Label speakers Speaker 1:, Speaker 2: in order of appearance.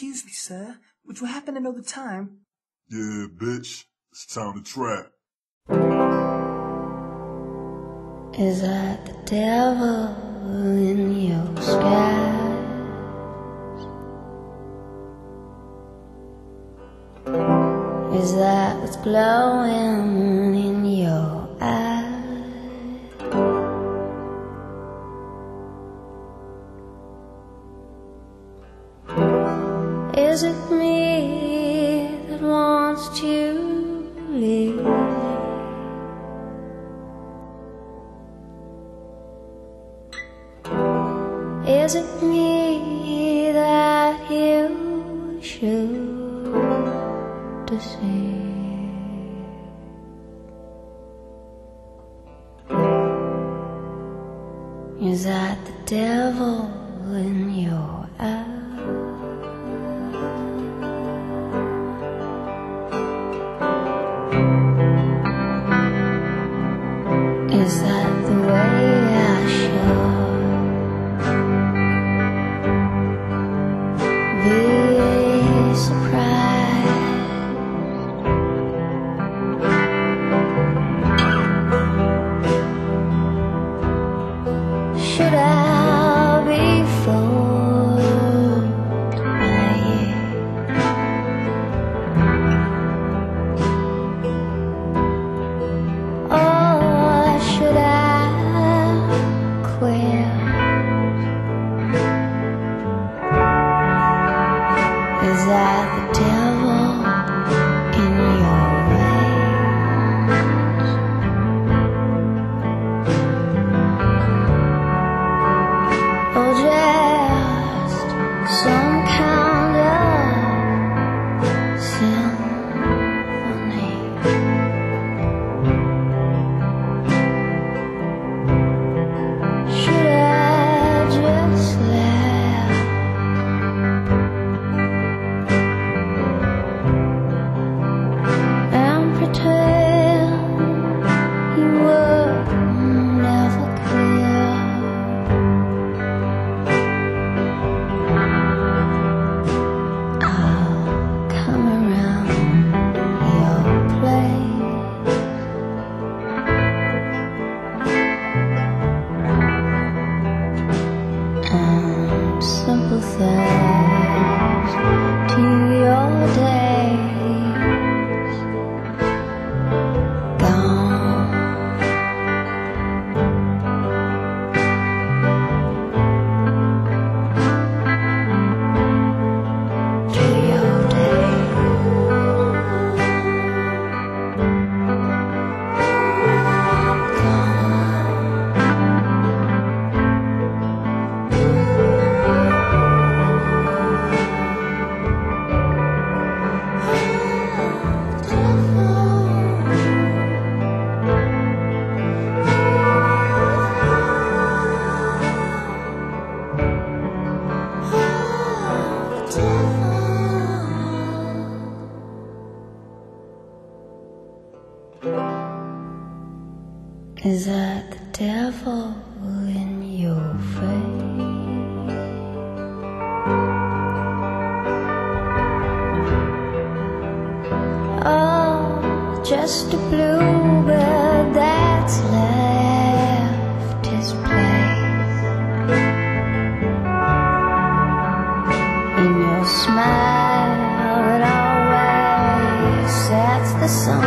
Speaker 1: Excuse me, sir, would you happen to know the time?
Speaker 2: Yeah, bitch, it's time to trap.
Speaker 3: Is that the devil in your skies? Is that what's glowing in your eyes? Is it me that wants to leave? Is it me that you should deceive? Is that the devil in your eyes? Is that the way I should be surprised? Should I be fooled by you? Or should I quit? Is that the devil in your veins? Or just some kind of symphony? Should I just laugh and pretend you were never clear? I'll come around your place and sympathize to your days gone. To your days Is that the devil in your face? Oh, just a bluebird that's left his place. In your smile it always sets the sun